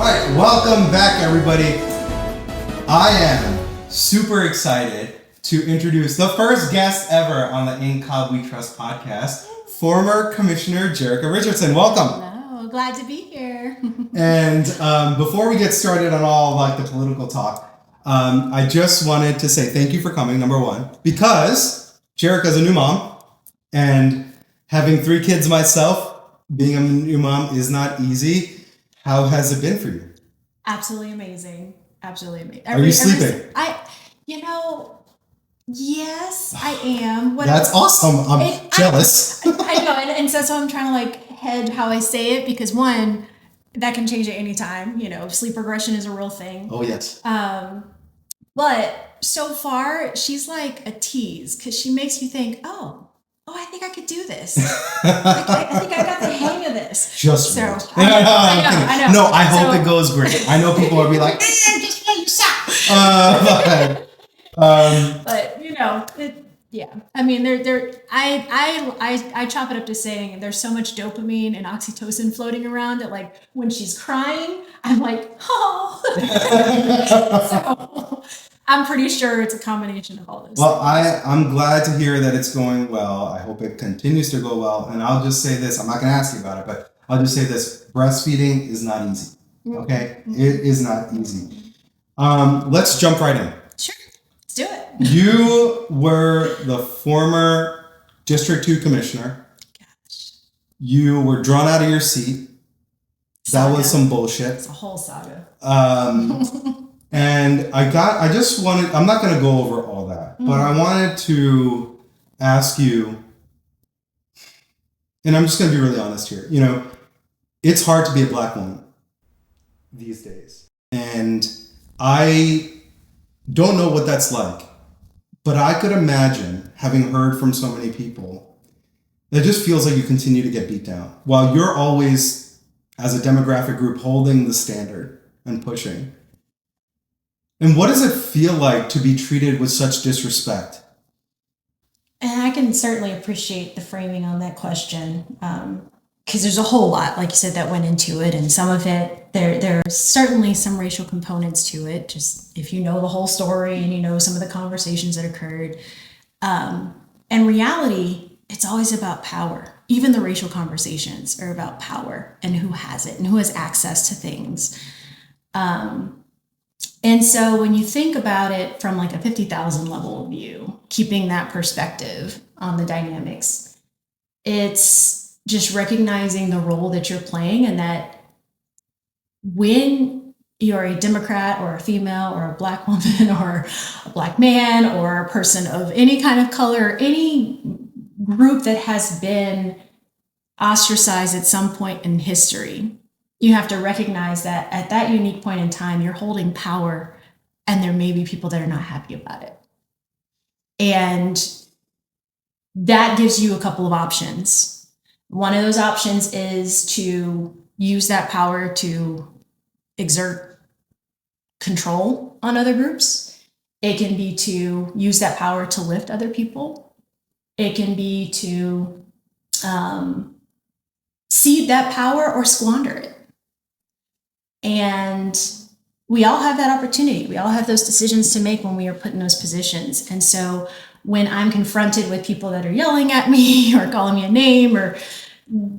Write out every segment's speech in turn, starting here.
right, welcome back, everybody. I am super excited to introduce the first guest ever on the COBB We Trust podcast, former Commissioner Jerica Richardson. Welcome. Hello, glad to be here. And before we get started on all like the political talk, I just wanted to say thank you for coming, number one, because Jerica's a new mom, and having 3 kids myself, being a new mom is not easy. How has it been for you? Absolutely amazing. Absolutely amazing. Are you sleeping? Yes, I am. That's awesome. I'm jealous. I know, and so I'm trying to like head how I say it, because one, that can change at any time. You know, sleep regression is a real thing. Oh, yes. But so far, she's like a tease, because she makes you think, oh, I think I could do this. I think I got the hang of this. Just so right. I know. No, I hope it goes great. I know people will be like, just wait, you suck. But you know, yeah. I mean, I chop it up to saying there's so much dopamine and oxytocin floating around that, like, when she's crying, I'm like, oh. So I'm pretty sure it's a combination of all this. Well, I'm glad to hear that it's going well. I hope it continues to go well. And I'll just say this. I'm not going to ask you about it, but I'll just say this. Breastfeeding is not easy. Okay? Mm-hmm. It is not easy. Let's jump right in. Sure. Let's do it. You were the former District 2 Commissioner. Gosh. You were drawn out of your seat. Saga. That was some bullshit. It's a whole saga. And I'm not going to go over all that, but I wanted to ask you, and I'm just going to be really honest here. You know, it's hard to be a Black woman these days. And I don't know what that's like, but I could imagine, having heard from so many people, it just feels like you continue to get beat down while you're always, as a demographic group, holding the standard and pushing. And what does it feel like to be treated with such disrespect? And I can certainly appreciate the framing on that question, because there's a whole lot, like you said, that went into it. And some of it, there are certainly some racial components to it, just if you know the whole story and you know some of the conversations that occurred. In reality, it's always about power. Even the racial conversations are about power and who has it and who has access to things. And so when you think about it from like a 50,000 level view, keeping that perspective on the dynamics, it's just recognizing the role that you're playing, and that when you're a Democrat or a female or a Black woman or a Black man or a person of any kind of color, any group that has been ostracized at some point in history, you have to recognize that at that unique point in time, you're holding power, and there may be people that are not happy about it. And that gives you a couple of options. One of those options is to use that power to exert control on other groups. It can be to use that power to lift other people. It can be to cede that power or squander it. And we all have that opportunity. We all have those decisions to make when we are put in those positions. And so when I'm confronted with people that are yelling at me or calling me a name or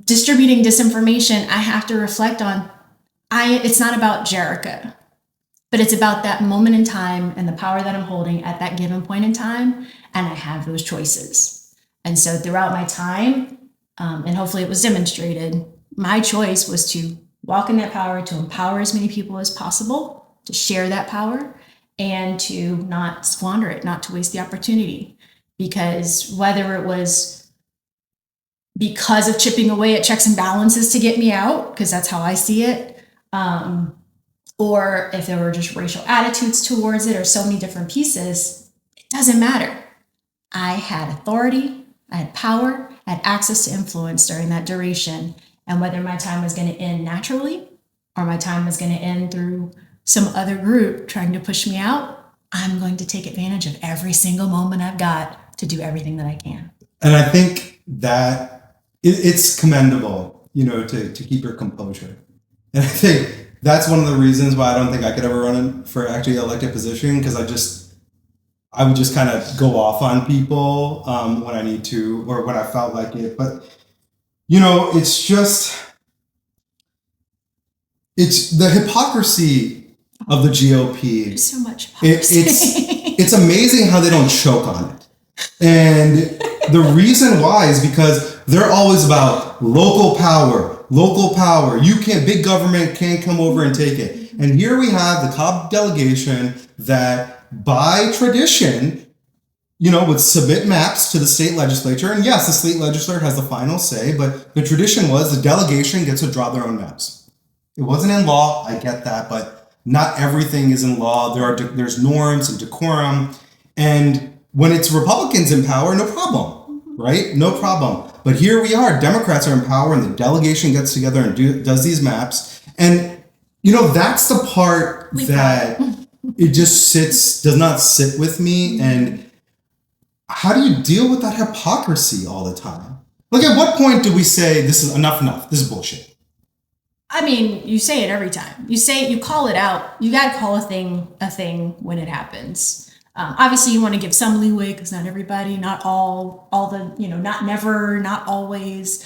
distributing disinformation, I have to reflect on, it's not about Jerica, but it's about that moment in time and the power that I'm holding at that given point in time. And I have those choices. And so throughout my time, and hopefully it was demonstrated, my choice was to walk in that power, to empower as many people as possible, to share that power, and to not squander it, not to waste the opportunity. Because whether it was because of chipping away at checks and balances to get me out, because that's how I see it, or if there were just racial attitudes towards it or so many different pieces, it doesn't matter. I had authority, I had power, I had access to influence during that duration. And whether my time was going to end naturally or my time was going to end through some other group trying to push me out, I'm going to take advantage of every single moment I've got to do everything that I can. And I think that it's commendable, you know, to keep your composure. And I think that's one of the reasons why I don't think I could ever run for actually elected position, because I would just kind of go off on people when I need to or when I felt like it. But it's the hypocrisy of the GOP. There's so much hypocrisy. It's amazing how they don't choke on it. And the reason why is because they're always about local power. Big government can't come over and take it. And here we have the Cobb delegation that by tradition, would submit maps to the state legislature. And yes, the state legislature has the final say, but the tradition was the delegation gets to draw their own maps. It wasn't in law, I get that, but not everything is in law. There's norms and decorum. And when it's Republicans in power, no problem, right? No problem. But here we are, Democrats are in power, and the delegation gets together and does these maps. And, that's the part that it just does not sit with me. And how do you deal with that hypocrisy all the time? Like, at what point do we say, this is enough, this is bullshit? I mean, you say it every time. You call it out. You got to call a thing when it happens. Obviously, you want to give some leeway because not everybody, not all the, not never, not always.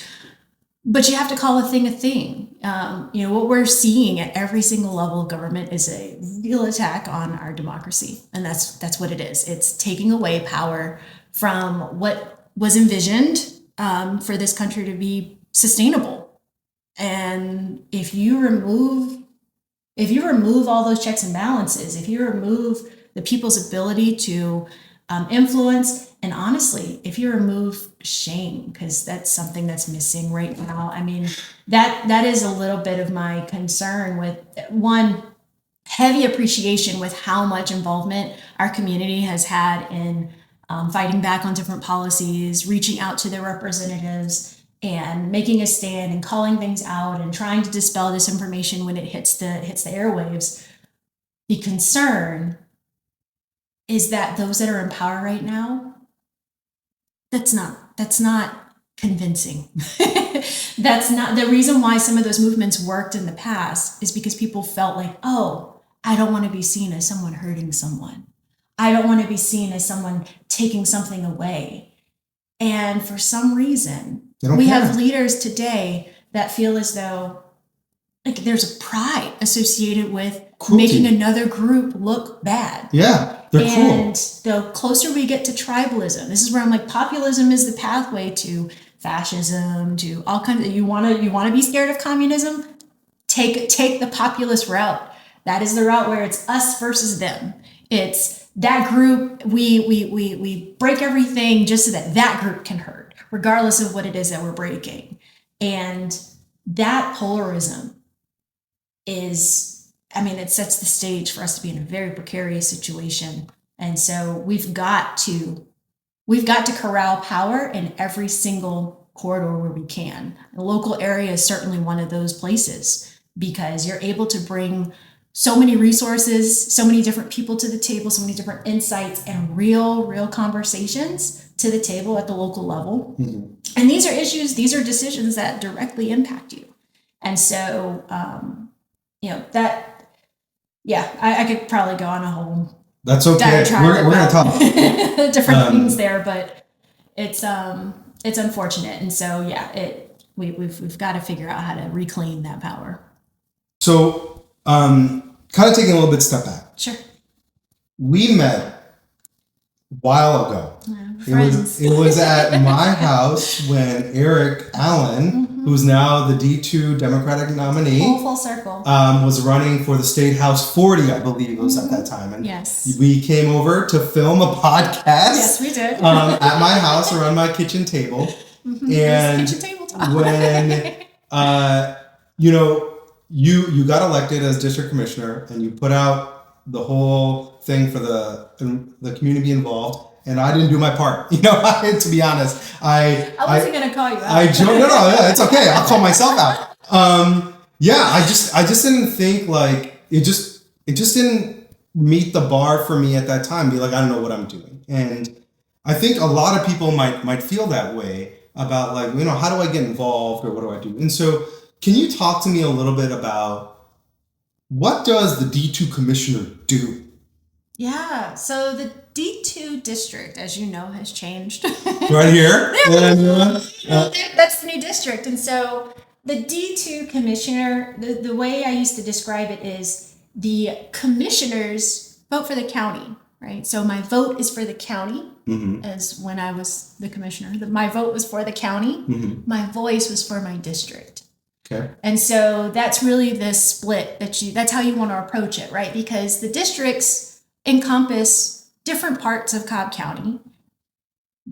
But you have to call a thing a thing. What we're seeing at every single level of government is a real attack on our democracy. And that's what it is. It's taking away power from what was envisioned for this country to be sustainable. And if you remove all those checks and balances, if you remove the people's ability to influence, and honestly, if you remove shame, because that's something that's missing right now. I mean, that is a little bit of my concern with one heavy appreciation with how much involvement our community has had in fighting back on different policies, reaching out to their representatives, and making a stand and calling things out and trying to dispel disinformation when it hits the airwaves. The concern is that those that are in power right now, that's not convincing. That's not the reason why some of those movements worked in the past, is because people felt like, oh, I don't want to be seen as someone hurting someone. I don't want to be seen as someone taking something away. And for some reason, we have leaders today that feel as though like there's a pride associated with cruelty, making another group look bad. Yeah, they're and cruel. The closer we get to tribalism, this is where I'm like, populism is the pathway to fascism, to all kinds of, you want to be scared of communism? Take the populist route. That is the route where it's us versus them. It's that group, we break everything just so that group can hurt, regardless of what it is that we're breaking. And that polarism it sets the stage for us to be in a very precarious situation. And so we've got to corral power in every single corridor where we can. The local area is certainly one of those places, because you're able to bring so many resources, so many different people to the table, so many different insights and real conversations to the table at the local level. Mm-hmm. And these are issues, these are decisions that directly impact you. And so, I could probably go on a whole That's okay. We're going to talk different things there, but it's unfortunate. And so, we've got to figure out how to reclaim that power. So, kind of taking a little bit step back. Sure. We met a while ago. It was at my house when Eric Allen, who's now the D2 Democratic nominee, full circle, was running for the State House 40, I believe it was at that time. And yes, we came over to film a podcast. Yes, we did. At my house around my kitchen table. And kitchen table talk. When you got elected as district commissioner, and you put out the whole thing for the community involved. And I didn't do my part, to be honest. I wasn't going to call you out. No, it's okay. I'll call myself out. I just didn't think it just didn't meet the bar for me at that time. Be like, I don't know what I'm doing. And I think a lot of people might feel that way about how do I get involved or what do I do? And so can you talk to me a little bit about What does the D2 commissioner do? Yeah, so the D2 district, as you know, has changed. Right here. That's the new district. And so the D2 commissioner, the way I used to describe it is the commissioners vote for the county, right? So my vote is for the county, as when I was the commissioner. My vote was for the county. My voice was for my district. Okay. And so that's really the split that's how you want to approach it, right? Because the districts encompass different parts of Cobb County,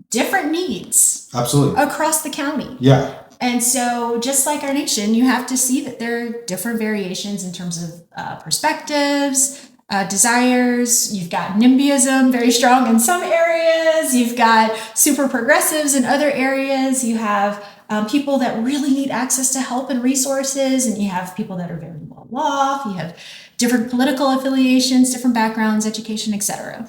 different needs. Absolutely. Across the county. Yeah. And so just like our nation, you have to see that there are different variations in terms of perspectives, desires. You've got NIMBYism very strong in some areas. You've got super progressives in other areas. You have people that really need access to help and resources, and you have people that are very well off. You have different political affiliations, different backgrounds, education, etc.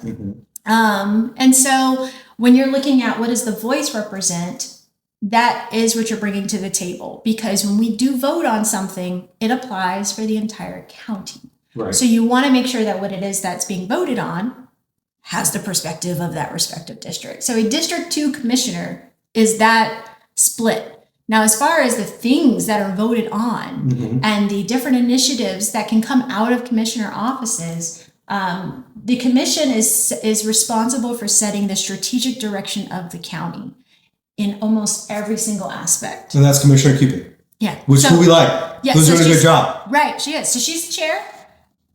And so when you're looking at what does the voice represent, that is what you're bringing to the table. Because when we do vote on something, it applies for the entire county. Right. So you want to make sure that what it is that's being voted on has the perspective of that respective district. So a District 2 commissioner is that split. Now, as far as the things that are voted on and the different initiatives that can come out of commissioner offices, the commission is responsible for setting the strategic direction of the county in almost every single aspect. And that's Commissioner Cupid. Yeah. Who we like. Yeah, who's so doing a good job. Right, she is. So she's the chair.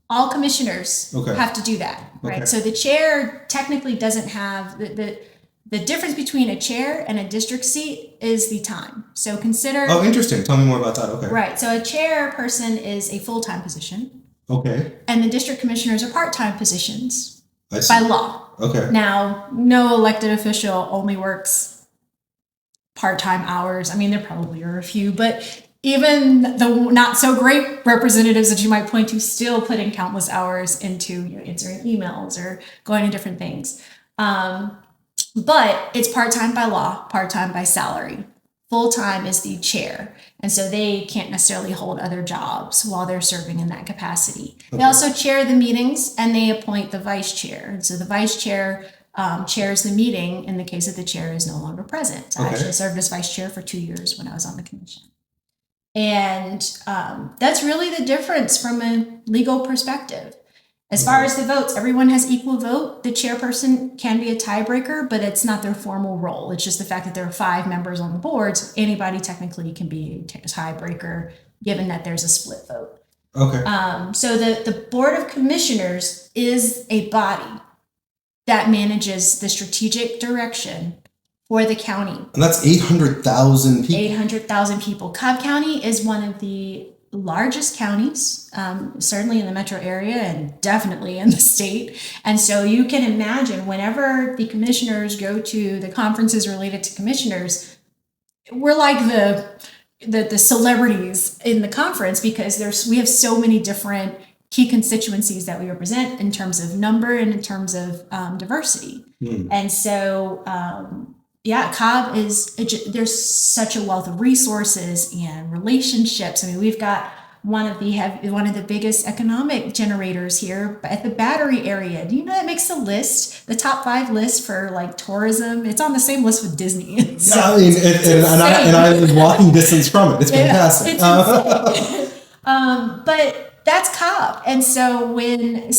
All commissioners have to do that, right? Okay. So the chair technically doesn't have the difference between a chair and a district seat is the time. So consider. Oh, interesting. Tell me more about that. Okay. Right. So a chairperson is a full-time position. Okay. And the district commissioners are part-time positions I see. by law. Okay. Now, no elected official only works part-time hours. I mean, there probably are a few, but even the not so great representatives that you might point to still put in countless hours into answering emails or going to different things. But it's part-time by law, part-time by salary. Full-time is the chair. And so they can't necessarily hold other jobs while they're serving in that capacity. Okay. They also chair the meetings and they appoint the vice chair. And so the vice chair chairs the meeting in the case that the chair is no longer present. I actually served as vice chair for 2 years when I was on the commission. And that's really the difference from a legal perspective. As far as the votes, everyone has equal vote. The chairperson can be a tiebreaker, but it's not their formal role. It's just the fact that there are 5 members on the board, so anybody technically can be a tiebreaker, given that there's a split vote. Okay. So the Board of Commissioners is a body that manages the strategic direction for the county. And that's 800,000 people. 800,000 people. Cobb County is one of the largest counties, certainly in the metro area and definitely in the state. And so you can imagine whenever the commissioners go to the conferences related to commissioners, we're like the celebrities in the conference because we have so many different key constituencies that we represent in terms of number and in terms of diversity. And so Cobb there's such a wealth of resources and relationships. I mean, we've got one of the biggest economic generators here at the Battery area. Do you know that makes the list, the top 5 list for like tourism? It's on the same list with Disney. So I mean, and I live walking distance from it. It's fantastic. It's but that's Cobb. And so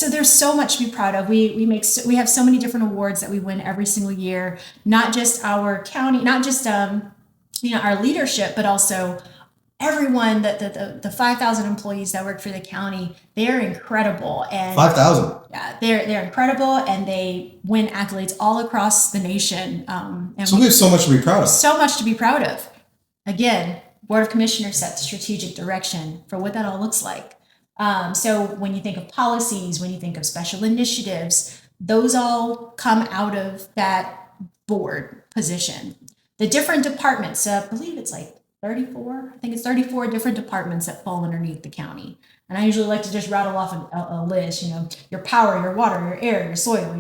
there's so much to be proud of. We have so many different awards that we win every single year, not just our county, not just our leadership, but also everyone the 5,000 employees that work for the county. They're incredible. And 5,000. Yeah, they're incredible and they win accolades all across the nation. And so we have so much to be proud of. So much to be proud of. Again, Board of Commissioners set the strategic direction for what that all looks like. So when you think of policies, when you think of special initiatives, those all come out of that board position. The different departments, I believe it's like 34. I think it's 34 different departments that fall underneath the county. And I usually like to just rattle off a list, your power, your water, your air, your soil,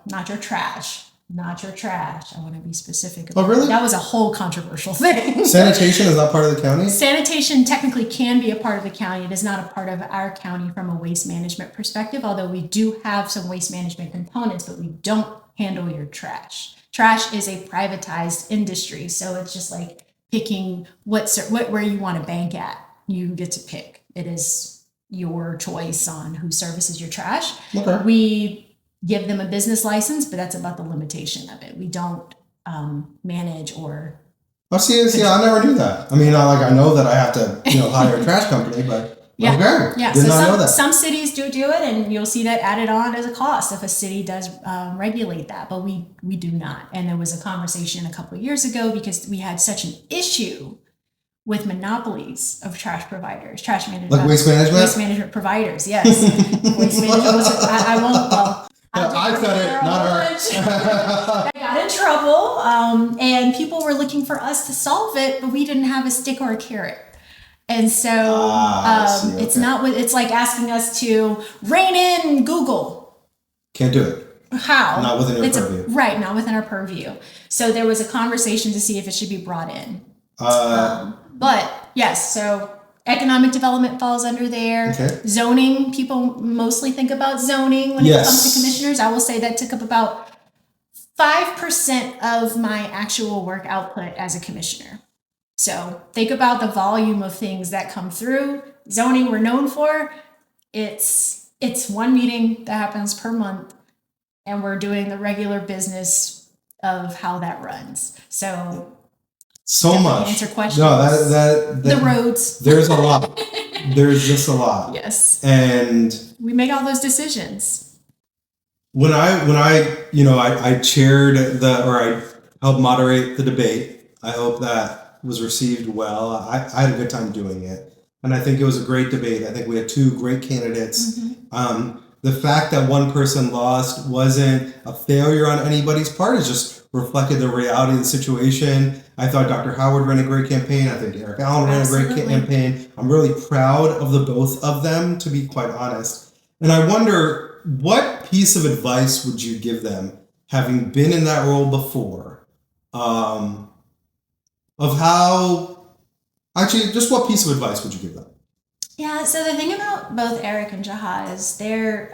not your trash, not your trash. I want to be specific Oh, about really? That was a whole controversial thing. Sanitation is not part of the county? Sanitation technically can be a part of the county. It is not a part of our county from a waste management perspective, although we do have some waste management components, but we don't handle your trash. Trash is a privatized industry, so it's just like picking where you want to bank at. You get to pick. It is your choice on who services your trash. Okay. We give them a business license, but that's about the limitation of it. We don't manage or. Oh, see, I never knew that. I mean, I know that I have to, hire a trash company, but Yeah. okay. Yeah. Did not know that. Some cities do it, and you'll see that added on as a cost if a city does regulate that, but we do not. And there was a conversation a couple of years ago because we had such an issue with monopolies of trash providers, trash management, like waste management, providers. Yes, waste management was. I won't. Well, I said it, not her. I got in trouble, and people were looking for us to solve it, but we didn't have a stick or a carrot. And so okay. It's like asking us to rein in Google. Can't do it. How? Not within your purview. Right, not within our purview. So there was a conversation to see if it should be brought in. But yes, so economic development falls under there. Okay. Zoning, people mostly think about zoning when it comes to commissioners. I will say that took up about 5% of my actual work output as a commissioner. So think about the volume of things that come through. Zoning we're known for. It's one meeting that happens per month, and we're doing the regular business of how that runs. So much. Answer questions. No, that the roads. There's a lot. There's just a lot. Yes. And we make all those decisions. When I chaired I helped moderate the debate. I hope that was received well. I had a good time doing it, and I think it was a great debate. I think we had two great candidates. Mm-hmm. The fact that one person lost wasn't a failure on anybody's part. It just reflected the reality of the situation. I thought Dr. Howard ran a great campaign. I think Eric Allen ran a great campaign. I'm really proud of the both of them, to be quite honest. And I wonder, what piece of advice would you give them, having been in that role before, of how, actually, just what piece of advice would you give them? Yeah, so the thing about both Eric and Jaha is they're,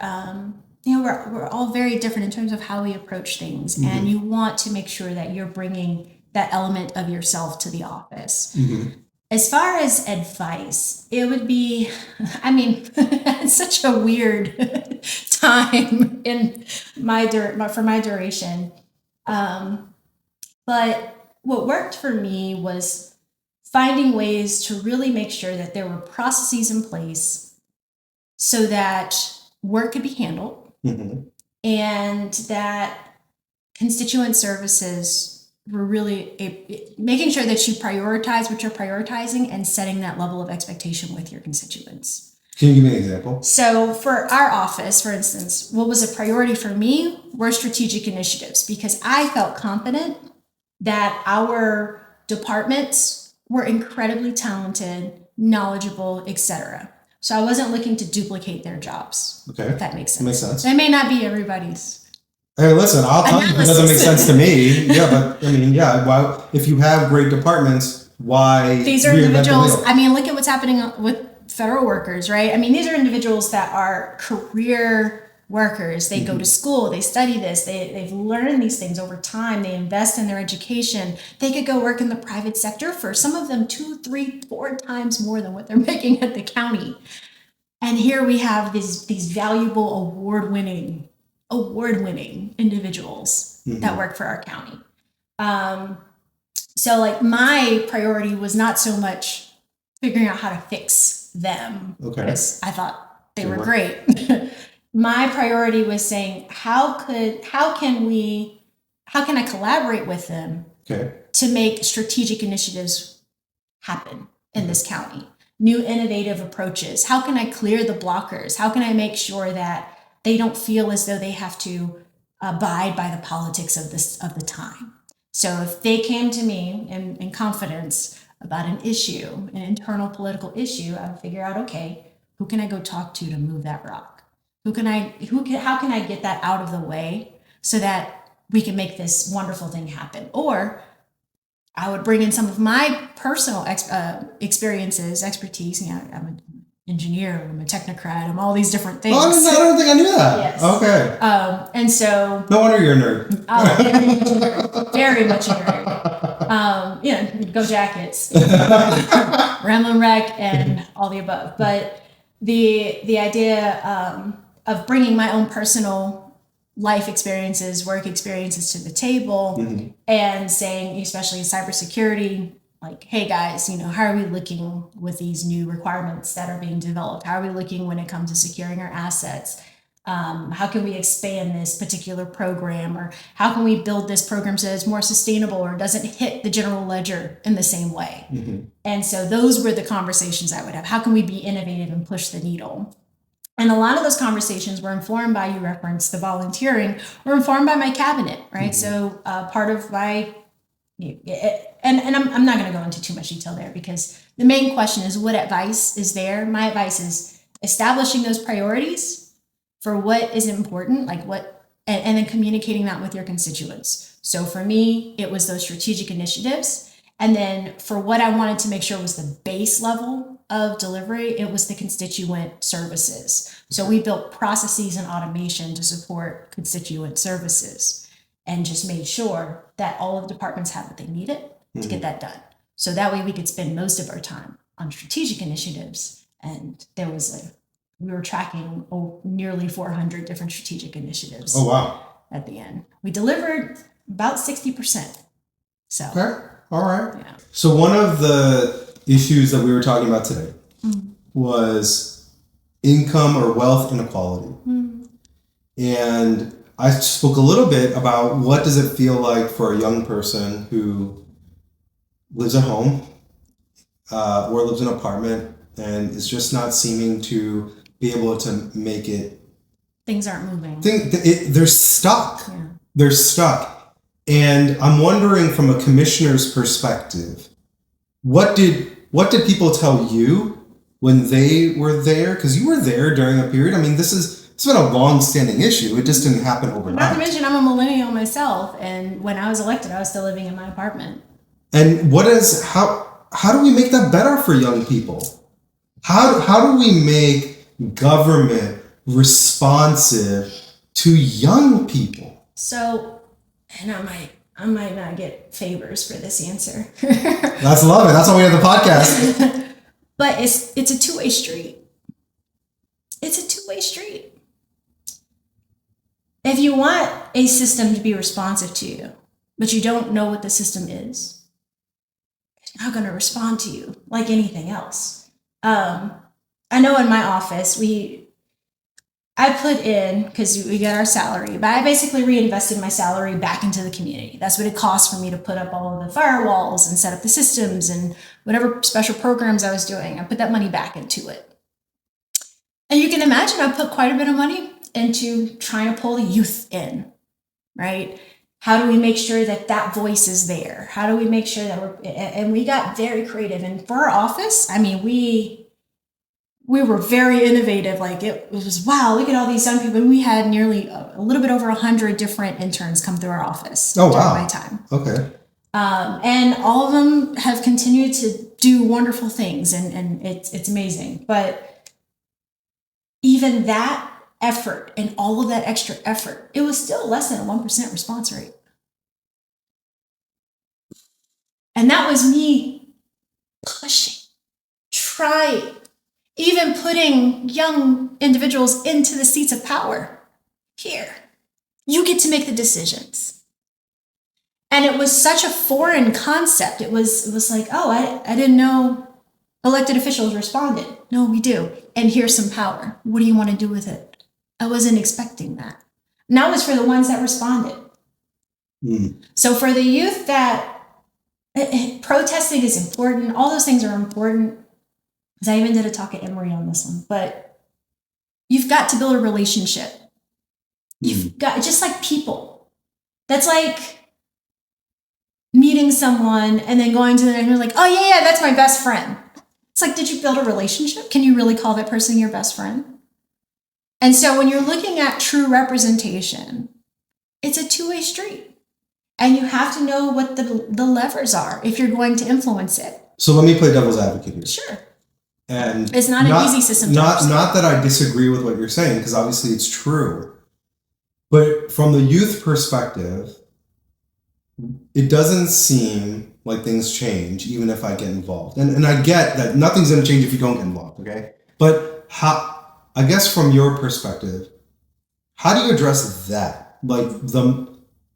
we're all very different in terms of how we approach things. Mm-hmm. And you want to make sure that you're bringing that element of yourself to the office. Mm-hmm. As far as advice, it would be, it's such a weird time in for my duration. But what worked for me was finding ways to really make sure that there were processes in place so that work could be handled, mm-hmm. and that constituent services were really making sure that you prioritize what you're prioritizing and setting that level of expectation with your constituents. Can you give me an example? So for our office, for instance, what was a priority for me were strategic initiatives, because I felt confident that our departments were incredibly talented, knowledgeable, etc. So I wasn't looking to duplicate their jobs. Okay. If that makes sense. Makes sense. That may not be everybody's. Hey, listen, I'll tell you if it doesn't make sense to me. Yeah, but why, if you have great departments, why? These are individuals, look at what's happening with federal workers, right? These are individuals that are career workers. They mm-hmm. go to school, they study this, they've learned these things over time, they invest in their education. They could go work in the private sector for some of them 2, 3, 4 times more than what they're making at the county. And here we have these valuable award-winning individuals mm-hmm. that work for our county. So my priority was not so much figuring out how to fix them, because I thought they were great. My priority was saying, how can I collaborate with them to make strategic initiatives happen in this county? New innovative approaches. How can I clear the blockers? How can I make sure that they don't feel as though they have to abide by the politics of the time? So if they came to me in confidence about an issue, an internal political issue, I would figure out, okay, who can I go talk to move that rock? How can I get that out of the way so that we can make this wonderful thing happen. Or I would bring in some of my personal experiences, expertise. You know, I'm an engineer, I'm a technocrat, I'm all these different things. Oh, I don't think I knew that. Yes. Okay. And so... No wonder you're a nerd. Oh, very much a nerd. Very much a nerd. You know, go Jackets, Ramblin' Wreck, and all the above. But the idea of bringing my own personal life experiences, work experiences to the table, and saying, especially in cybersecurity, like, hey guys, you know, how are we looking with these new requirements that are being developed? How are we looking when it comes to securing our assets? How can we expand this particular program, or how can we build this program so it's more sustainable or doesn't hit the general ledger in the same way? And so those were the conversations I would have. How can we be innovative and push the needle? And a lot of those conversations were informed by, you referenced the volunteering, or informed by my cabinet, right? So part of my, and I'm not going to go into too much detail there, because the main question is, what advice is there? My advice is establishing those priorities for what is important, like what, and then communicating that with your constituents. So for me, it was those strategic initiatives. And then for what I wanted to make sure was the base level of delivery, it was the constituent services. So we built processes and automation to support constituent services, and just made sure that all of the departments had what they needed to get that done. So that way we could spend most of our time on strategic initiatives. And there was we were tracking nearly 400 different strategic initiatives. Oh, wow. At the end. We delivered about 60%. So. Okay. All right. Yeah. So one of the issues that we were talking about today was income or wealth inequality. And I spoke a little bit about what does it feel like for a young person who lives at home or lives in an apartment and is just not seeming to be able to make it. Things aren't moving. They're stuck. Yeah. They're stuck. And I'm wondering, from a commissioner's perspective, what did people tell you when they were there? Because you were there during a period. I mean, it's been a long-standing issue. It just didn't happen overnight. Not to mention, I'm a millennial myself, and when I was elected, I was still living in my apartment. And how do we make that better for young people? How do we make government responsive to young people? So, and I might not get favors for this answer. That's love it. That's why we have the podcast. But it's a two-way street. It's a two-way street. If you want a system to be responsive to you, but you don't know what the system is, it's not going to respond to you like anything else. I know in my office, I put in, because we get our salary, but I basically reinvested my salary back into the community. That's what it cost for me to put up all of the firewalls and set up the systems and whatever special programs I was doing. I put that money back into it. And you can imagine I put quite a bit of money into trying to pull the youth in, right? How do we make sure that voice is there? How do we make sure that and we got very creative. And for our office, I mean, we were very innovative. Like, it was, wow, look at all these young people. We had nearly a little bit over 100 different interns come through our office during my time. Okay. And all of them have continued to do wonderful things, and it's amazing. But even that effort and all of that extra effort, it was still less than a 1% response rate. And that was me pushing, trying, even putting young individuals into the seats of power. Here, you get to make the decisions. And it was such a foreign concept. It was like, oh, I didn't know elected officials responded. No, we do. And here's some power. What do you want to do with it? I wasn't expecting that. Now it's for the ones that responded. So for the youth, that protesting is important. All those things are important. Because I even did a talk at Emory on this one. But you've got to build a relationship. You've got, just like people. That's like meeting someone and then going to them and you're like, oh yeah, that's my best friend. It's like, did you build a relationship? Can you really call that person your best friend? And so when you're looking at true representation, It's a two-way street. And you have to know what the levers are if you're going to influence it. So let me play devil's advocate here. Sure. And it's not an easy system to understand. Not that I disagree with what you're saying, because obviously it's true. But from the youth perspective, it doesn't seem like things change even if I get involved. And I get that nothing's going to change if you don't get involved, okay? But I guess from your perspective, how do you address that? Like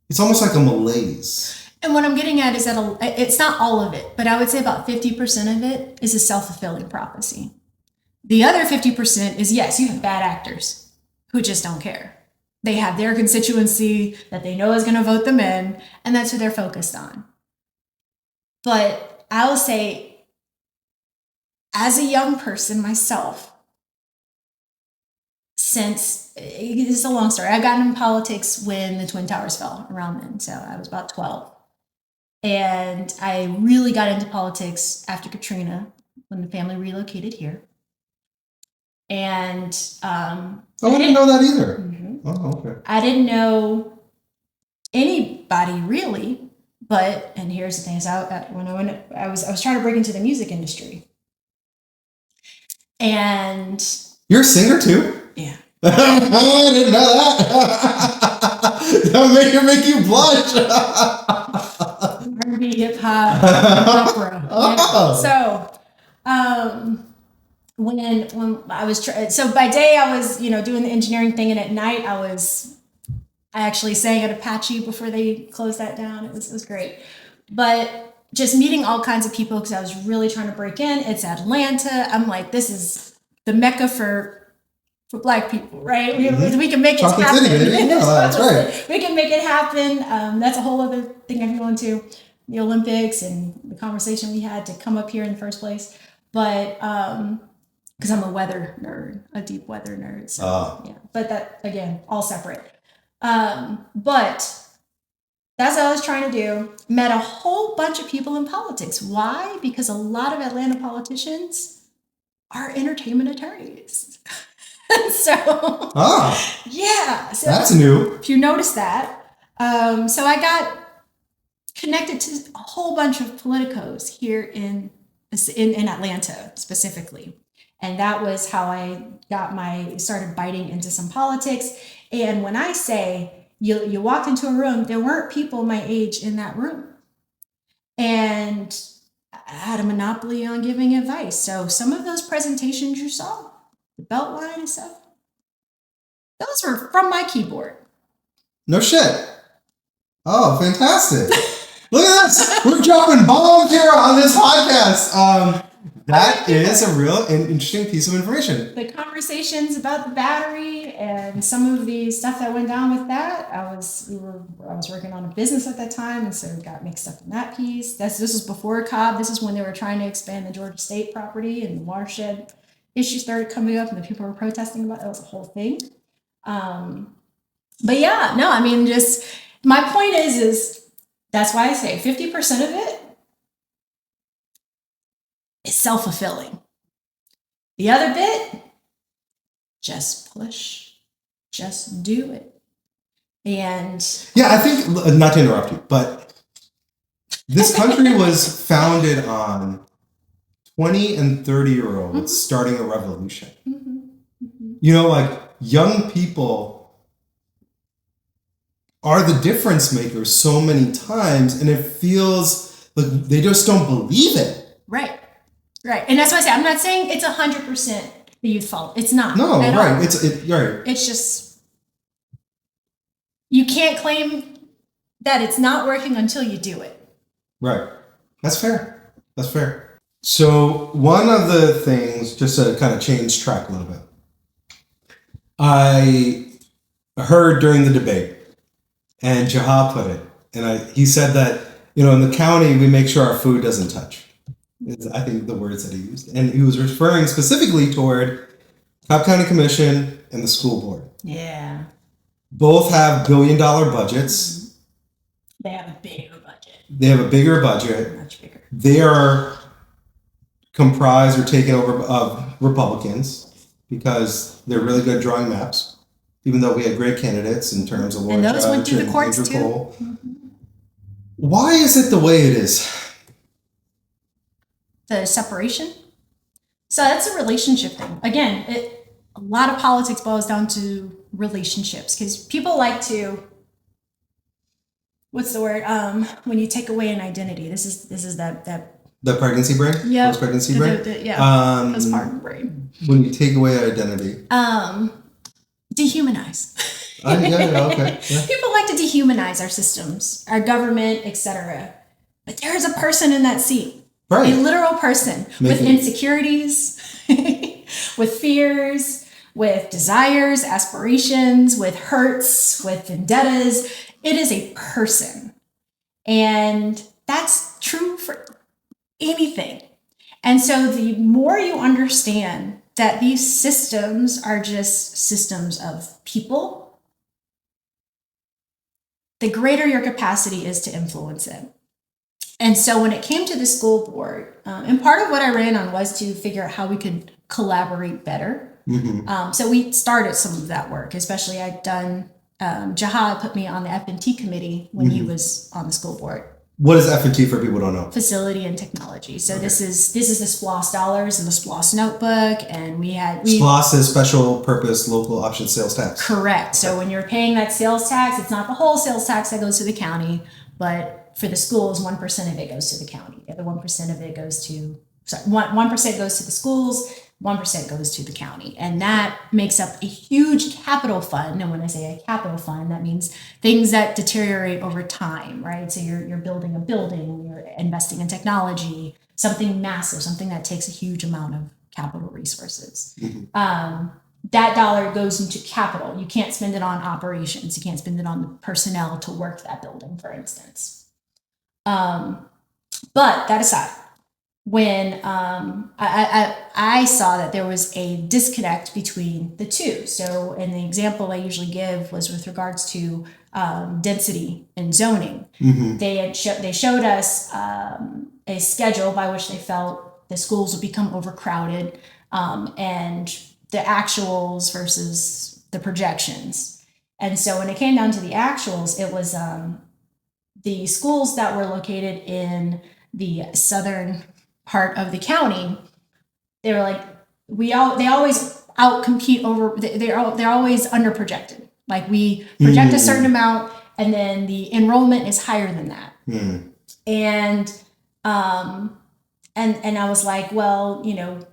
it's almost like a malaise. And what I'm getting at is that it's not all of it, but I would say about 50% of it is a self-fulfilling prophecy. The other 50% is, yes, you have bad actors who just don't care. They have their constituency that they know is going to vote them in, and that's who they're focused on. But I will say, as a young person myself, it's a long story. I got into politics when the Twin Towers fell around then, so I was about 12. And I really got into politics after Katrina, when the family relocated here. And I didn't know that either. Mm-hmm. Oh, okay. I didn't know anybody really, and here's the thing: is I was trying to break into the music industry, and you're a singer too? Yeah. I didn't know that. That'll make you blush. R&B, hip hop, opera. Oh. So, when I was so by day I was doing the engineering thing, and at night I actually sang at Apache before they closed that down. It was great, but just meeting all kinds of people because I was really trying to break in. It's Atlanta. I'm like, this is the mecca for Black people, right? We can make it happen. City, yeah, that's right. We can make it happen. That's a whole other thing I can go into, the Olympics and the conversation we had to come up here in the first place. But because I'm a weather nerd, a deep weather nerd. So, yeah. But that, again, all separate. But that's what I was trying to do. Met a whole bunch of people in politics. Why? Because a lot of Atlanta politicians are entertainment attorneys. So, yeah. So that's new. If you notice that. So I got connected to a whole bunch of politicos here in Atlanta specifically. And that was how I started biting into some politics. And when I say you walked into a room, there weren't people my age in that room. And I had a monopoly on giving advice. So some of those presentations you saw, the Beltline and stuff, those were from my keyboard. No shit. Oh, fantastic. Look at this. We're dropping bombs here on this podcast. That is a real interesting piece of information. The conversations about the battery and some of the stuff that went down with that, I was working on a business at that time, and so got mixed up in that piece. This was before Cobb. This is when they were trying to expand the Georgia State property, and the watershed issue started coming up, and the people were protesting about it. That was a whole thing. But yeah, no, I mean, just my point is that's why I say 50% of it is self-fulfilling. The other bit, just push, just do it. And yeah, I think, not to interrupt you, but this country was founded on 20 and 30-year-olds starting a revolution. Like young people are the difference makers so many times, and it feels like they just don't believe it. Right. And that's why I say, I'm not saying it's 100% the youth fault. It's not. No, right. All. Right. It's just, you can't claim that it's not working until you do it. Right. That's fair. So one of the things, just to kind of change track a little bit, I heard during the debate, and Jaha put it, and he said that, in the county, we make sure our food doesn't touch. I think the words that he used. And he was referring specifically toward Cobb County Commission and the school board. Yeah. Both have billion-dollar budgets. They have a bigger budget. Much bigger. They are comprised or taken over of Republicans because they're really good at drawing maps. even though we had great candidates in terms of Laura And those went Judge through the and courts Andrew too. Cole. Why is it the way it is? The separation. So that's a relationship thing. Again, a lot of politics boils down to relationships, because people like to, what's the word? When you take away an identity. This is that The pregnancy brain? yeah, Post-pregnancy brain? postpartum brain. When you take away identity. Dehumanize. Okay. Yeah. People like to dehumanize our systems, our government, etc. But there's a person in that seat. Right. A literal person with insecurities, with fears, with desires, aspirations, with hurts, with vendettas. It is a person. And that's true for anything. And so the more you understand that these systems are just systems of people, the greater your capacity is to influence it. And so when it came to the school board, and part of what I ran on was to figure out how we could collaborate better. So we started some of that work, especially I'd done, Jihad put me on the F&T committee when he was on the school board. What is F&T for people who don't know? Facility and technology. So this is the SPLOS dollars and the SPLOS notebook, and we SPLOS is special purpose local option sales tax. Correct. Okay. So when you're paying that sales tax, it's not the whole sales tax that goes to the county, but for the schools, 1% of it goes to the county. The other 1% of it goes to 1% goes to the schools, 1% goes to the county. And that makes up a huge capital fund. And when I say a capital fund, that means things that deteriorate over time, right? So you're building a building, you're investing in technology, something massive, something that takes a huge amount of capital resources. That dollar goes into capital. You can't spend it on operations. You can't spend it on the personnel to work that building, for instance. But that aside, when I saw that there was a disconnect between the two. So, and the example I usually give was with regards to density and zoning. They showed us a schedule by which they felt the schools would become overcrowded, and the actuals versus the projections. And so when it came down to the actuals, it was the schools that were located in the southern part of the county. They were like, they always outcompete over. They're always underprojected. Like we project a certain amount, and then the enrollment is higher than that. And I was like, well, you know,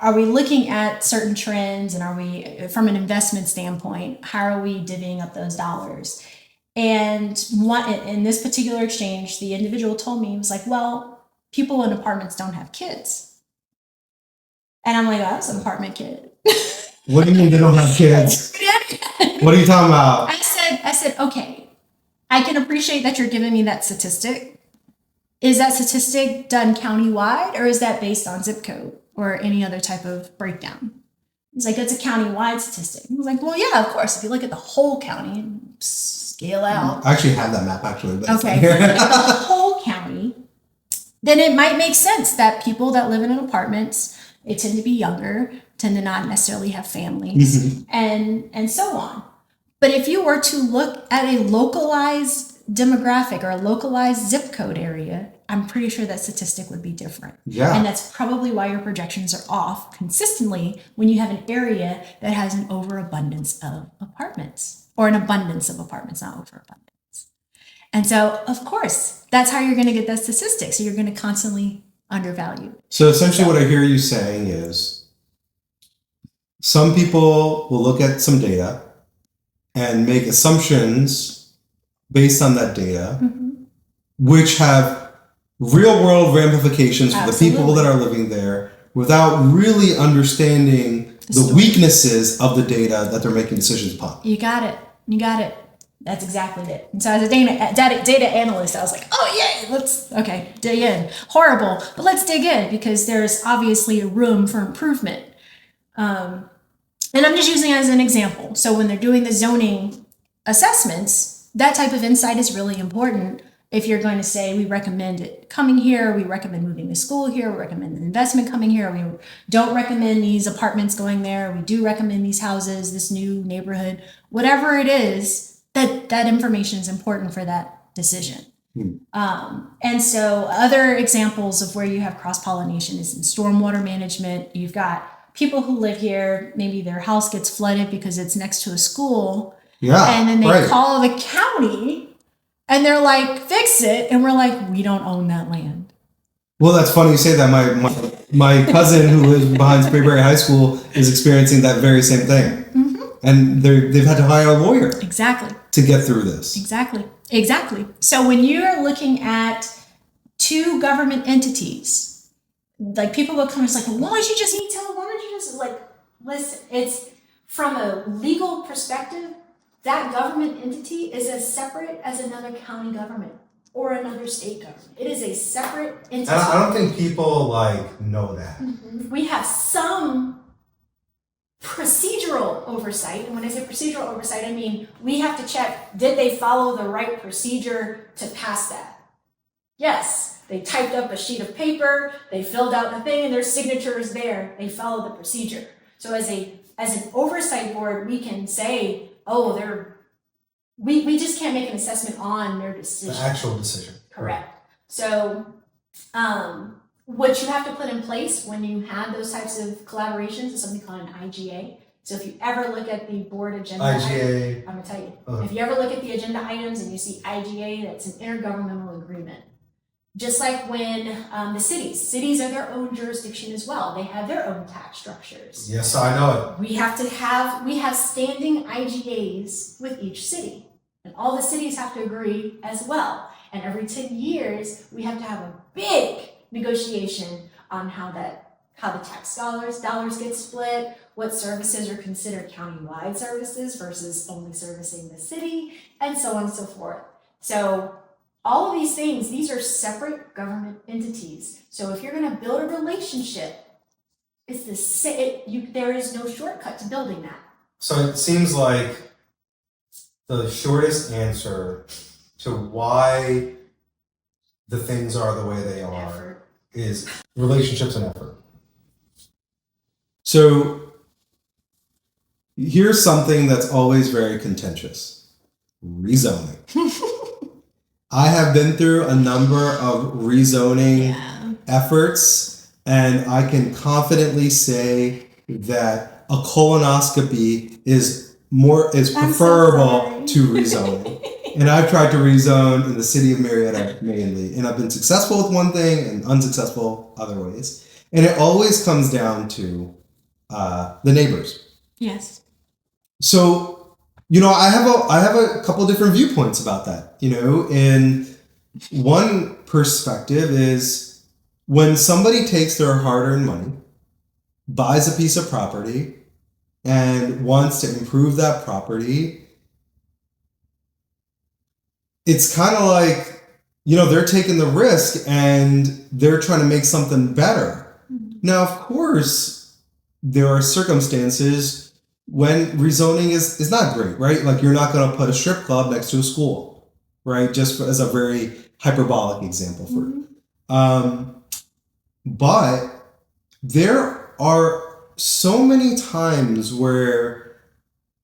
are we looking at certain trends, and are we, from an investment standpoint, how are we divvying up those dollars? And in this particular exchange, the individual told me, he was like, well, people in apartments don't have kids. And I'm like, oh, that's an apartment kid. What do you mean they don't have kids? What are you talking about? I said, okay, I can appreciate that you're giving me that statistic. Is that statistic done countywide, or is that based on zip code or any other type of breakdown? He's like, it's a countywide statistic. I was like, well, yeah, of course. If you look at the whole county and scale out. I actually have that map, actually. But okay, if you look at the whole county, then it might make sense that people that live in apartments, they tend to be younger, tend to not necessarily have families, and so on. But if you were to look at a localized demographic or a localized zip code area, I'm pretty sure that statistic would be different. Yeah. And that's probably why your projections are off consistently when you have an area that has an overabundance of apartments, or an abundance of apartments, not overabundance. And so, of course, that's how you're going to get that statistic. So you're going to constantly undervalue. So essentially what I hear you saying is some people will look at some data and make assumptions based on that data, which have real world ramifications for the people that are living there, without really understanding the weaknesses of the data that they're making decisions upon. You got it. That's exactly it. And so as a data analyst, I was like, oh yeah, let's dig in. Horrible, but let's dig in, because there's obviously a room for improvement. And I'm just using it as an example. So when they're doing the zoning assessments, that type of insight is really important, If you're going to say, we recommend it coming here, we recommend moving to school here, we recommend an investment coming here, we don't recommend these apartments going there, we do recommend these houses, this new neighborhood, whatever it is, that information is important for that decision. And so other examples of where you have cross-pollination is in stormwater management. You've got people who live here, maybe their house gets flooded because it's next to a school. Yeah, and then they call the county and they're like, fix it. And we're like, we don't own that land. Well, that's funny you say that. My cousin who lives behind Sprayberry High School is experiencing that very same thing. And they've had to hire a lawyer. Exactly. To get through this. Exactly. So when you're looking at two government entities, like people will come and say, well, why don't you just listen, it's from a legal perspective, that government entity is as separate as another county government or another state government. It is a separate entity. And I don't think people know that. We have some procedural oversight. And when I say procedural oversight, I mean we have to check, did they follow the right procedure to pass that? Yes, they typed up a sheet of paper, they filled out the thing, and their signature is there. They followed the procedure. So as an oversight board, we can say, we just can't make an assessment on their decision. The actual decision. Correct. So what you have to put in place when you have those types of collaborations is something called an IGA. So if you ever look at the board agenda, IGA. I'm gonna tell you, if you ever look at the agenda items and you see IGA, that's an intergovernmental agreement. Just like when the cities are their own jurisdiction as well. They have their own tax structures. Yes, I know it. We have standing IGAs with each city, and all the cities have to agree as well. And every 10 years, we have to have a big negotiation on how the tax dollars get split, what services are considered countywide services versus only servicing the city, and so on and so forth. So all of these things, these are separate government entities. So if you're going to build a relationship, there is no shortcut to building that. So it seems like the shortest answer to why the things are the way they are is relationships and effort. So here's something that's always very contentious: rezoning. I have been through a number of rezoning efforts, and I can confidently say that a colonoscopy is preferable to rezoning. And I've tried to rezone in the city of Marietta mainly, and I've been successful with one thing and unsuccessful other ways. And it always comes down to the neighbors. Yes. So, I have a couple different viewpoints about that. And one perspective is when somebody takes their hard-earned money, buys a piece of property, and wants to improve that property, it's kind of like, they're taking the risk and they're trying to make something better. Now, of course, there are circumstances when rezoning is not great, right? Like you're not going to put a strip club next to a school, right? Just as a very hyperbolic example for it. But there are so many times where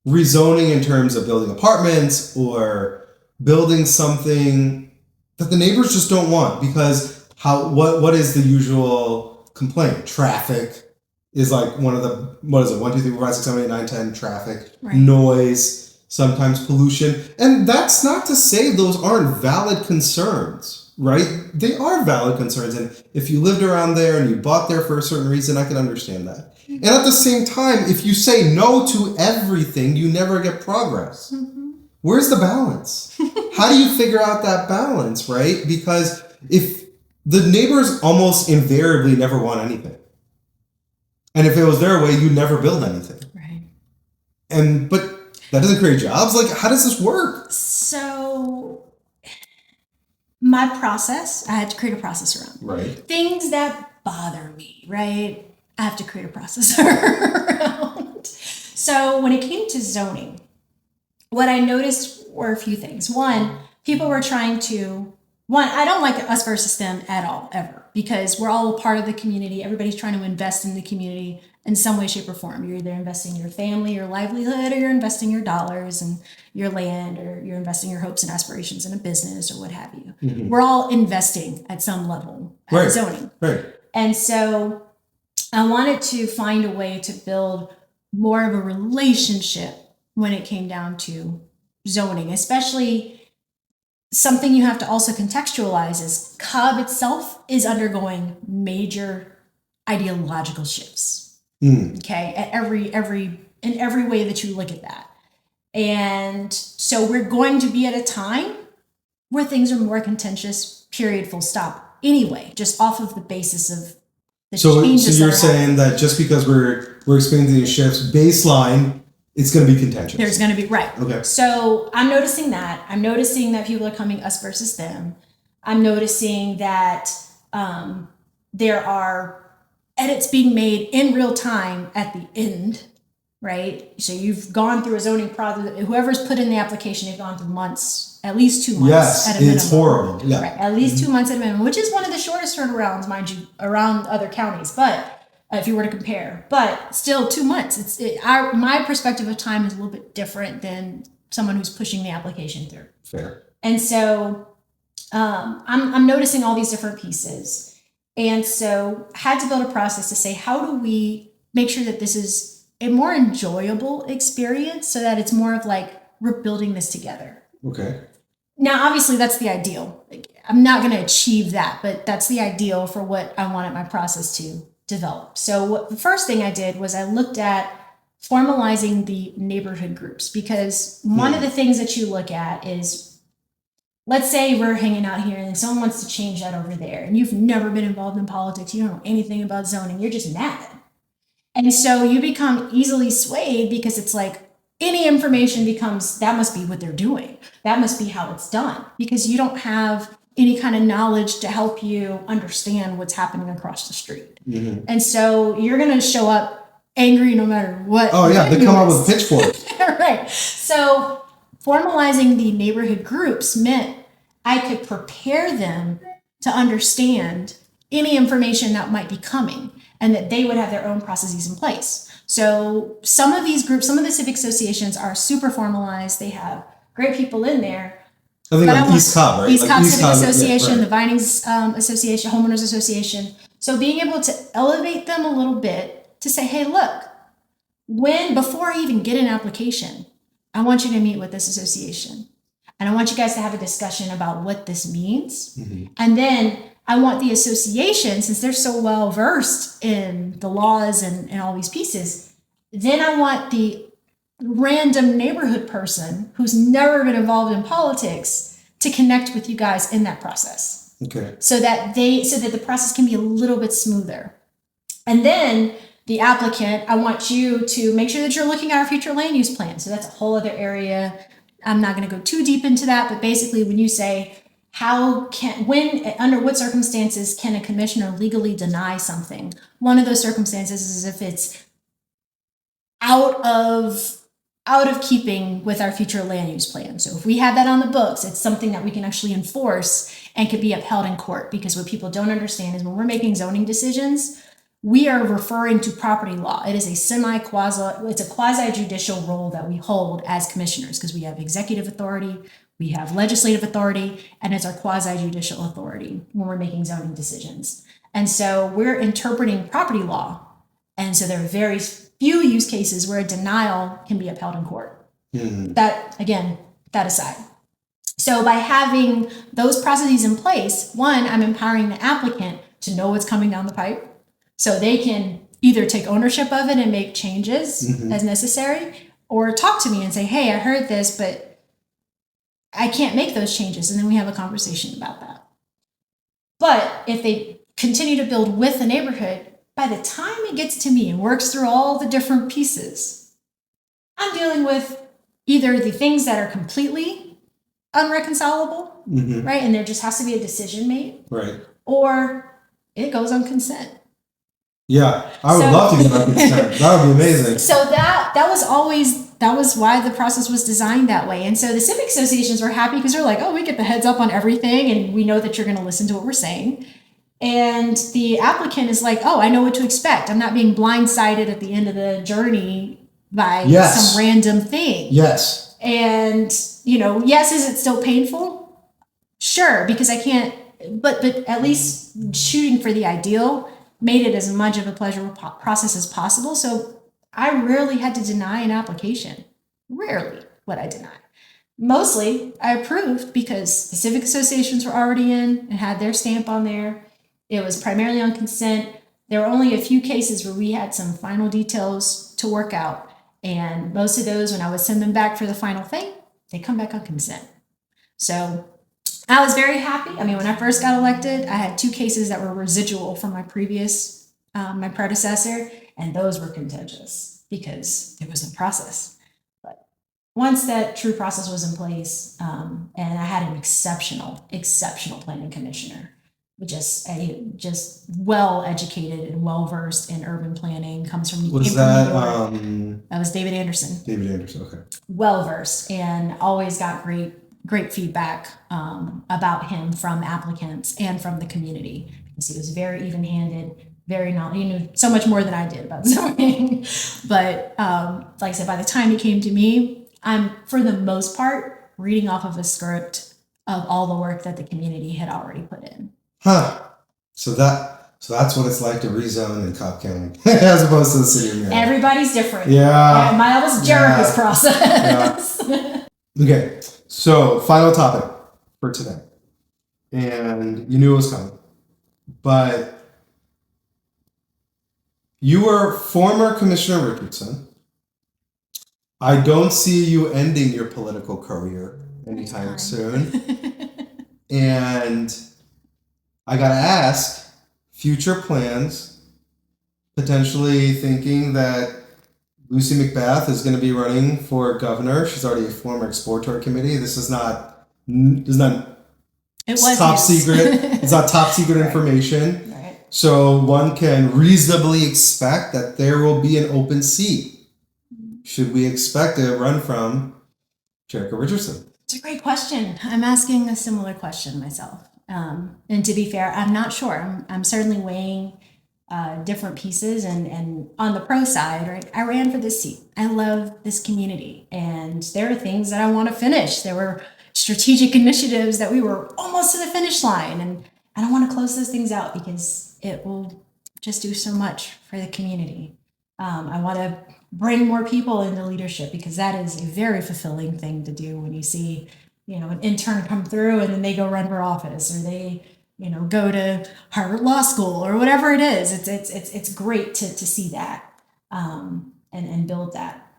rezoning in terms of building apartments or building something that the neighbors just don't want, because what is the usual complaint? Traffic is like one of the, 1, 2, 3, 4, 5, 6, 7, 8, 9, 10, traffic, right. Noise, sometimes pollution. And that's not to say those aren't valid concerns, right? They are valid concerns. And if you lived around there and you bought there for a certain reason, I can understand that. And at the same time, if you say no to everything, you never get progress. Mm-hmm. Where's the balance? How do you figure out that balance, right? Because if the neighbors almost invariably never want anything. And if it was their way, you'd never build anything. Right. But that doesn't create jobs. Like, how does this work? So my process, I had to create a process around. Right. Things that bother me, right? I have to create a process around. So when it came to zoning, what I noticed were a few things. One, people were trying to one, I don't like us versus them at all, ever, because we're all a part of the community. Everybody's trying to invest in the community in some way, shape, or form. You're either investing your family, your livelihood, or you're investing your dollars and your land, or you're investing your hopes and aspirations in a business or what have you. Mm-hmm. We're all investing at some level at Right. zoning. Right. And so I wanted to find a way to build more of a relationship when it came down to zoning, especially something you have to also contextualize is Cobb itself is undergoing major ideological shifts. Okay, at every in every way that you look at that. And so we're going to be at a time where things are more contentious, period, full stop. Anyway, just off of the basis of the changes. So you're saying that just because we're experiencing these shifts, baseline, it's going to be contentious. There's going to be, right. Okay. So I'm noticing that. I'm noticing that people are coming us versus them. I'm noticing that there are edits being made in real time at the end, right? So you've gone through a zoning process. Whoever's put in the application, they've gone through months, at least 2 months. Yes, at a minimum. it's horrible. Yeah. Right, at least 2 months at a minimum, which is one of the shortest turnarounds, mind you, around other counties. But if you were to compare, but still 2 months. My perspective of time is a little bit different than someone who's pushing the application through. Fair. And so I'm noticing all these different pieces. And so I had to build a process to say, how do we make sure that this is a more enjoyable experience so that it's more of like, we're building this together. Okay. Now, obviously, that's the ideal. I'm not going to achieve that, but that's the ideal for what I wanted my process to develop. So the first thing I did was I looked at formalizing the neighborhood groups, because one of the things that you look at is, let's say we're hanging out here and someone wants to change that over there, and you've never been involved in politics, you don't know anything about zoning, you're just mad. And so you become easily swayed because it's like any information becomes, that must be what they're doing. That must be how it's done, because you don't have any kind of knowledge to help you understand what's happening across the street. Mm-hmm. And so you're going to show up angry no matter what. Oh, yeah. They come out with pitchforks. Right. So formalizing the neighborhood groups meant I could prepare them to understand any information that might be coming, and that they would have their own processes in place. So some of these groups, some of the civic associations are super formalized. They have great people in there. I think like East Cobb, right? East Cobb East Civic Association, yeah, right. The Vinings Association, Homeowners Association. So being able to elevate them a little bit to say, hey, look, before I even get an application, I want you to meet with this association. And I want you guys to have a discussion about what this means. Mm-hmm. And then I want the association, since they're so well versed in the laws and all these pieces, then I want the random neighborhood person who's never been involved in politics to connect with you guys in that process. Okay. So that the process can be a little bit smoother. And then the applicant, I want you to make sure that you're looking at our future land use plan. So that's a whole other area. I'm not going to go too deep into that, but basically when you say, under what circumstances can a commissioner legally deny something? One of those circumstances is if it's out of keeping with our future land use plan. So if we have that on the books, it's something that we can actually enforce and could be upheld in court. Because what people don't understand is when we're making zoning decisions, we are referring to property law. It is it's a quasi-judicial role that we hold as commissioners, because we have executive authority, we have legislative authority, and it's our quasi-judicial authority when we're making zoning decisions. And so we're interpreting property law. And so there are very few use cases where a denial can be upheld in court. Mm-hmm. That aside. So by having those processes in place, one, I'm empowering the applicant to know what's coming down the pipe, so they can either take ownership of it and make changes mm-hmm. as necessary, or talk to me and say, hey, I heard this, but I can't make those changes. And then we have a conversation about that. But if they continue to build with the neighborhood, by the time it gets to me and works through all the different pieces, I'm dealing with either the things that are completely unreconcilable, mm-hmm. right? And there just has to be a decision made. Right. Or it goes on consent. Yeah, I would So- love to get on consent. That would be amazing. So that was why the process was designed that way. And so the civic associations were happy because they're like, oh, we get the heads up on everything and we know that you're going to listen to what we're saying. And the applicant is like, oh, I know what to expect. I'm not being blindsided at the end of the journey by Yes. some random thing. Yes. And, you know, yes, is it still painful? Sure, because I can't, but at least shooting for the ideal made it as much of a pleasurable process as possible. So I rarely had to deny an application. Rarely would I deny. Mostly I approved because the civic associations were already in and had their stamp on there. It was primarily on consent. There were only a few cases where we had some final details to work out. And most of those, when I would send them back for the final thing, they come back on consent. So I was very happy. I mean, when I first got elected, I had 2 cases that were residual from my previous, my predecessor, and those were contentious because it was in process. But once that true process was in place, and I had an exceptional planning commissioner, just well educated and well versed in urban planning, comes from Was came that from New York. That was David Anderson. David Anderson? Okay. Well versed and always got great feedback about him from applicants and from the community because he was very even-handed, very knowledgeable. He knew so much more than I did about zoning. But like I said, by the time he came to me, I'm for the most part reading off of a script of all the work that the community had already put in. Huh. So that's what it's like to rezone in Cobb County as opposed to the city of Maryland. Everybody's different. Yeah. And mine was Jerica's process. Yeah. Okay. So final topic for today. And you knew it was coming. But you were former Commissioner Richardson. I don't see you ending your political career anytime soon. And I gotta ask, future plans, potentially thinking that Lucy McBath is going to be running for governor. She's already a former exploratory committee. This is not It was top news. secret. It's not top secret Right. information. Right. So one can reasonably expect that there will be an open seat. Should we expect a run from Jerica Richardson? It's a great question. I'm asking a similar question myself. And to be fair, I'm not sure. I'm certainly weighing different pieces and on the pro side, right? I ran for this seat. I love this community and there are things that I want to finish. There were strategic initiatives that we were almost to the finish line and I don't want to close those things out because it will just do so much for the community. I want to bring more people into leadership because that is a very fulfilling thing to do when you see, you know, an intern come through and then they go run for office or they, you know, go to Harvard Law School or whatever it is. It's great to see that and build that.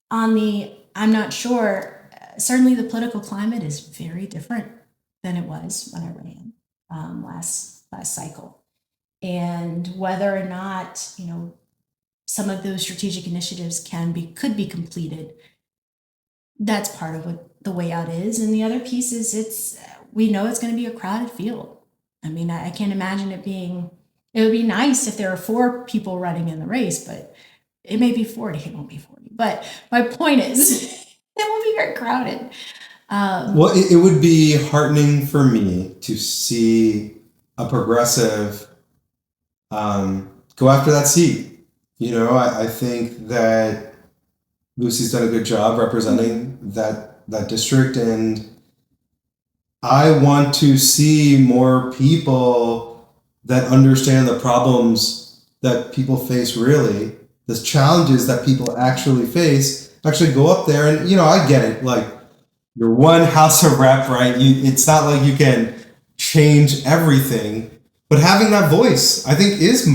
I'm not sure. Certainly, the political climate is very different than it was when I ran last cycle, and whether or not, you know, some of those strategic initiatives could be completed. That's part of what the way out is, and the other piece is we know it's going to be a crowded field. I mean, I can't imagine it would be nice if there are 4 people running in the race, but it may be 40, it won't be 40. But my point is, it will be very crowded. Well, it would be heartening for me to see a progressive go after that seat. You know, I think that Lucy's done a good job representing that district, and I want to see more people that understand the problems that people face, really, the challenges that people actually face, actually go up there. And, you know, I get it. Like, you're one House of Rep, right? It's not like you can change everything. But having that voice, I think, is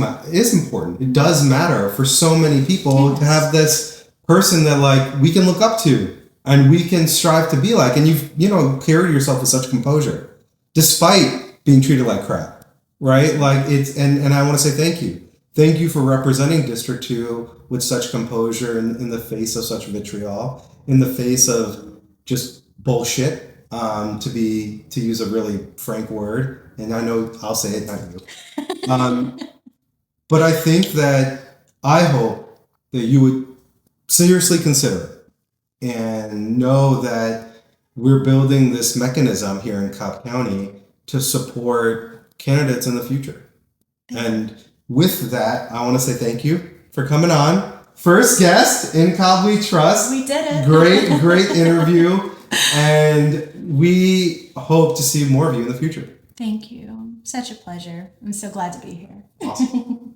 important. It does matter for so many people to have this person that, like, we can look up to and we can strive to be like. And you've, you know, carried yourself with such composure, despite being treated like crap, right? Like, and I want to say thank you. Thank you for representing District 2 with such composure in the face of such vitriol, in the face of just bullshit, to use a really frank word. And I know I'll say it, not you. But I think that I hope that you would seriously consider it and know that we're building this mechanism here in Cobb County to support candidates in the future. And with that, I want to say thank you for coming on. First guest in COBB We Trust. We did it. Great interview. And we hope to see more of you in the future. Thank you. Such a pleasure. I'm so glad to be here. Awesome.